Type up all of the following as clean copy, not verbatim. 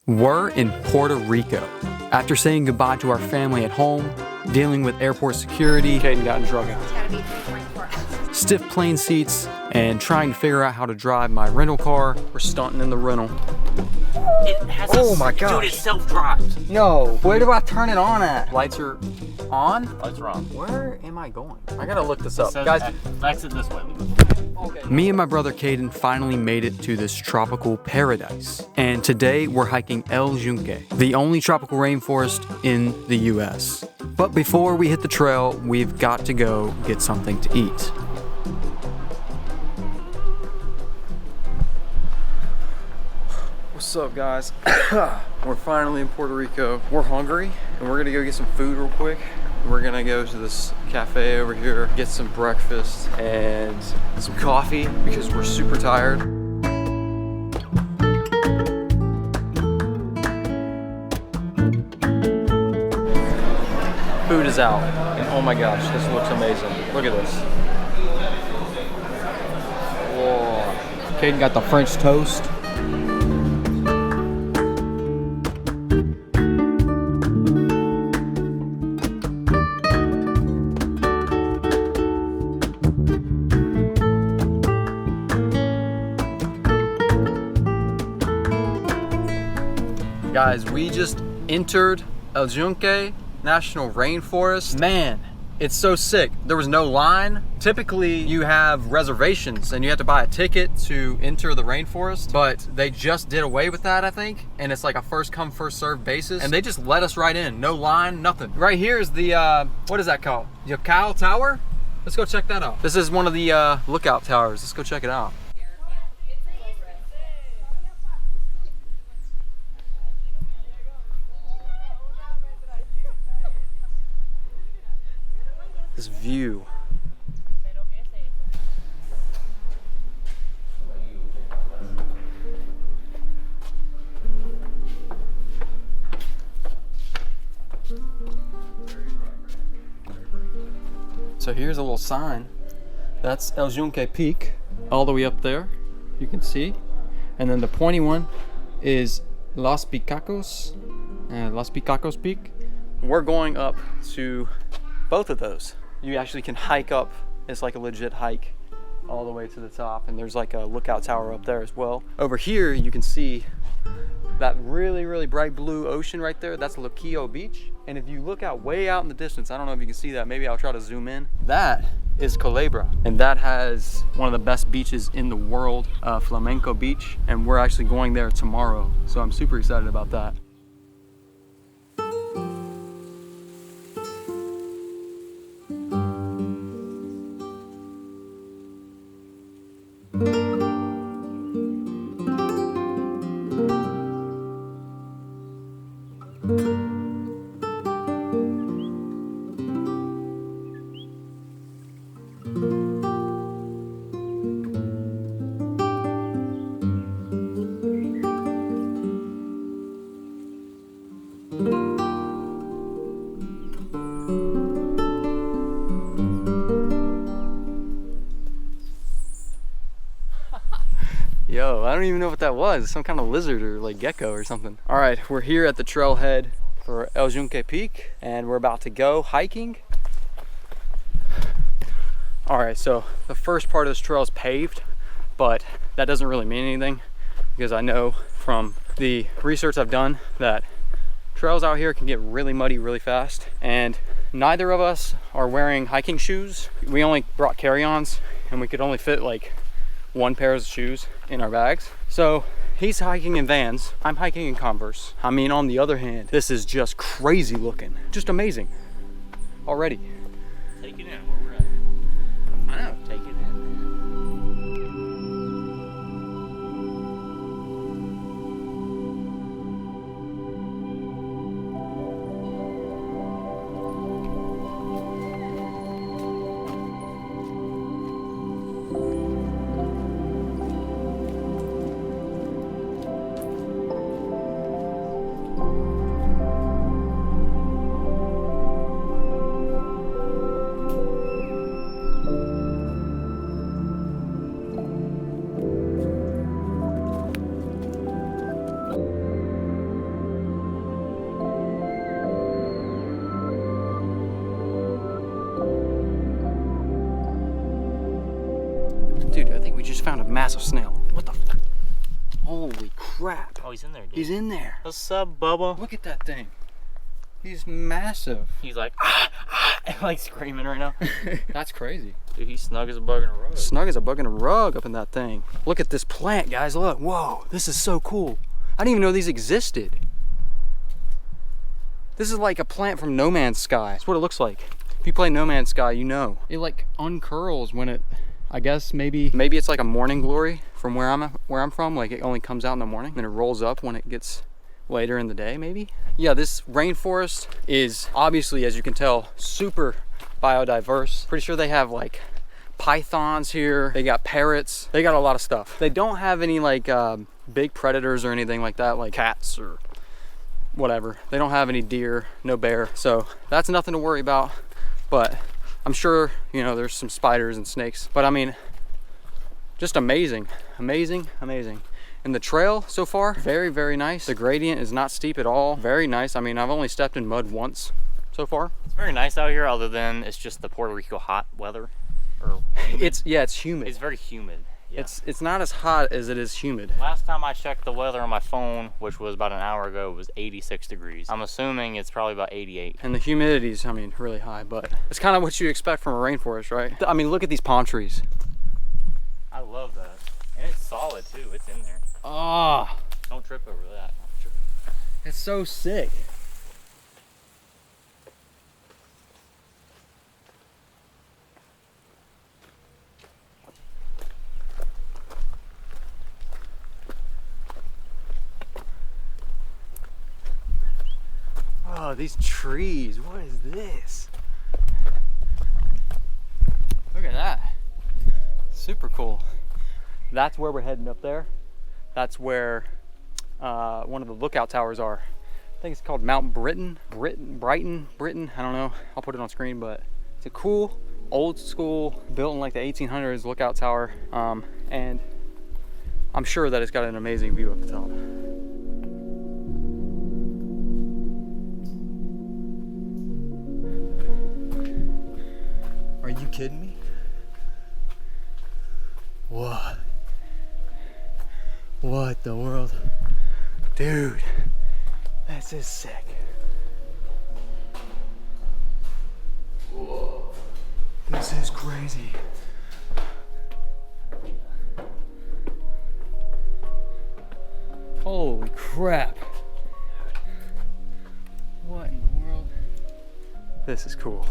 We're in Puerto Rico. After saying goodbye to our family at home, dealing with airport security, Caden got in trouble. Stiff plane seats, and trying to figure out how to drive my rental car. We're stunting in the rental. It has my gosh. Dude, it self-drives. No, where do I turn it on at? Lights are on? Lights are on. Where am I going? I gotta look this up. Says Guys, exit this way. me and my brother Caden finally made it to this tropical paradise. And today we're hiking El Yunque, the only tropical rainforest in the US. But before we hit the trail, we've got to go get something to eat. What's up, guys? We're finally in Puerto Rico. We're hungry and we're gonna go get some food real quick. We're gonna go to this cafe over here, get some breakfast and some coffee because we're super tired. Food is out and oh my gosh, this looks amazing. Look at this. Whoa. Caden got the French toast. Guys, we just entered El Yunque National Rainforest. Man, it's so sick. There was no line. Typically, you have reservations and you have to buy a ticket to enter the rainforest, but they just did away with that, I think. And it's like a first come, first served basis. And they just let us right in. No line, nothing. Right here is the, what is that called? Yunque Tower? Let's go check that out. This is one of the lookout towers. Let's go check it out. This view. So here's a little sign. That's El Yunque Peak, all the way up there, you can see. And then the pointy one is Los Picacos Peak. We're going up to both of those. You actually can hike up. It's like a legit hike all the way to the top, and there's like a lookout tower up there as well. Over here you can see that really bright blue ocean right there. That's Loquillo Beach. And if you look out way out in the distance, I don't know if you can see that, maybe I'll try to zoom in. That is Culebra, and that has one of the best beaches in the world, Flamenco Beach, and we're actually going there tomorrow, so I'm super excited about that. Yo, I don't even know what that was. Some kind of lizard or like gecko or something. All right, we're here at the trailhead for El Yunque Peak and we're about to go hiking. All right, so the first part of this trail is paved, but that doesn't really mean anything because I know from the research I've done that trails out here can get really muddy really fast, and neither of us are wearing hiking shoes. We only brought carry-ons and we could only fit like one pair of shoes in our bags. So he's hiking in Vans, I'm hiking in Converse. I mean, on the other hand, this is just crazy looking. Just amazing already. Take it in where we're at. I know. Take it in. massive snail. What the? Holy crap! Oh, he's in there, dude. He's in there. What's up, Bubba? Look at that thing. He's massive. He's like, like screaming right now. That's crazy. Dude, he's snug as a bug in a rug. Snug as a bug in a rug up in that thing. Look at this plant, guys. Look. Whoa, this is so cool. I didn't even know these existed. This is like a plant from No Man's Sky. That's what it looks like. If you play No Man's Sky, you know. It like uncurls when it, I guess maybe it's like a morning glory from where I'm from. Like it only comes out in the morning, then it rolls up when it gets later in the day, maybe. Yeah, this rainforest is obviously, as you can tell, super biodiverse. Pretty sure they have like pythons here. They got parrots. They got a lot of stuff. They don't have any like big predators or anything like that, like cats or whatever. They don't have any deer, no bear. So that's nothing to worry about. But I'm sure, you know, there's some spiders and snakes. But I mean, just amazing, amazing, amazing. And the trail so far, very, very nice. The gradient is not steep at all. Very nice. I mean, I've only stepped in mud once so far. It's very nice out here, other than it's just the Puerto Rico hot weather. Or it's humid. It's very humid. Yeah. It's not as hot as it is humid. Last time I checked the weather on my phone, which was about an hour ago, it was 86 degrees. I'm assuming it's probably about 88. And the humidity's, I mean, really high, but it's kind of what you expect from a rainforest, right? I mean, look at these palm trees. I love that. And it's solid too, it's in there. Ah, oh, don't trip over that. it's so sick. Oh, these trees, what is this? Look at that. Super cool. That's where we're heading up there. That's where one of the lookout towers are. I think it's called Mount Britain, I don't know. I'll put it on screen, but it's a cool, old school, built in like the 1800s lookout tower. And I'm sure that it's got an amazing view up the top. Are you kidding me? What? What the world? Dude, this is sick. Whoa. This is crazy. Holy crap. What in the world? This is cool.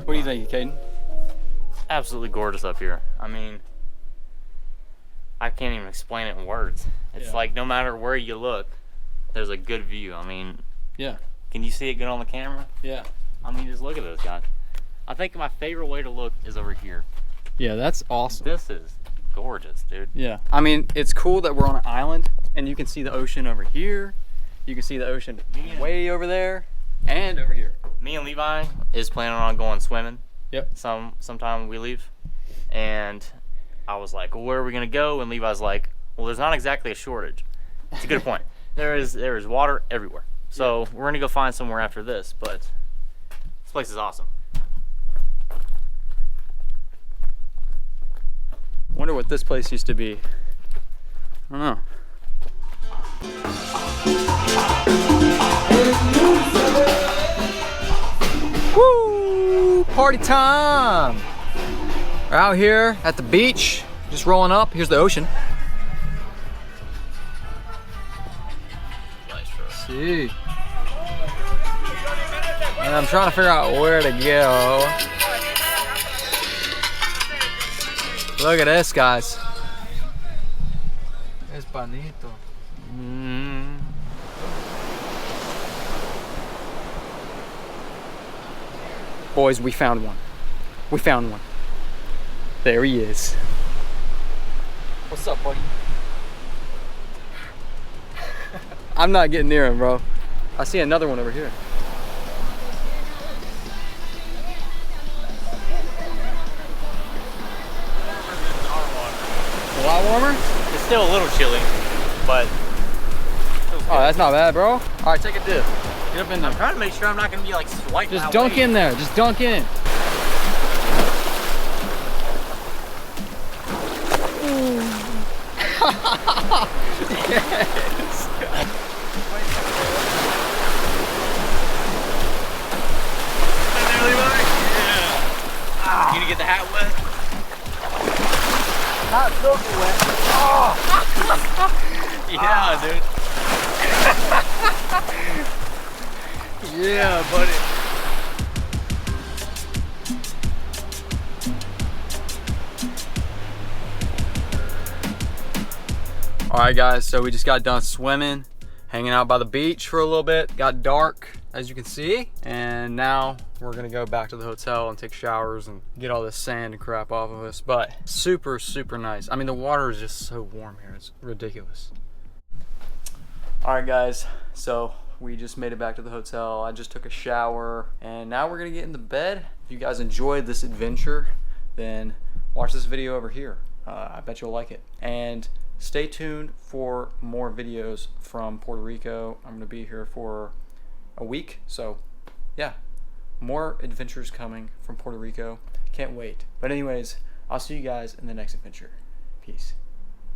What do you think, Caden? Absolutely gorgeous up here. I mean, I can't even explain it in words. It's like no matter where you look, there's a good view. I mean, yeah. Can you see it good on the camera? Yeah. I mean, just look at this, guys. I think my favorite way to look is over here. Yeah, that's awesome. This is gorgeous, dude. Yeah. I mean, it's cool that we're on an island and you can see the ocean over here. You can see the ocean way over there and over here. Me and Levi is planning on going swimming. Yep. Sometime we leave. And I was like, well, where are we gonna go? And Levi's like, well, there's not exactly a shortage. It's a good point. There is water everywhere. So we're gonna go find somewhere after this, but this place is awesome. Wonder what this place used to be. I don't know. Woo! Party time! We're out here at the beach, just rolling up. Here's the ocean. See. And I'm trying to figure out where to go. Look at this, guys. Es panito. Boys, we found one. We found one. There he is. What's up, buddy? I'm not getting near him, bro. I see another one over here. A lot warmer? It's still a little chilly, but Oh, that's not bad, bro. All right, take a dip. Get up in there. I'm trying to make sure I'm not gonna be like swiping. Just dunk in there. Just dunk in. Yes. You gonna get the hat wet? Not soaking wet. Yeah, dude. Yeah, buddy. All right, guys, so we just got done swimming, hanging out by the beach for a little bit. Got dark, as you can see, and now we're gonna go back to the hotel and take showers and get all this sand and crap off of us. But super, super nice. I mean, the water is just so warm here. It's ridiculous. All right, guys, so we just made it back to the hotel. I just took a shower, and now we're gonna get into bed. If you guys enjoyed this adventure, then watch this video over here. I bet you'll like it. And stay tuned for more videos from Puerto Rico. I'm gonna be here for a week, so yeah, more adventures coming from Puerto Rico. Can't wait. But anyways, I'll see you guys in the next adventure. Peace.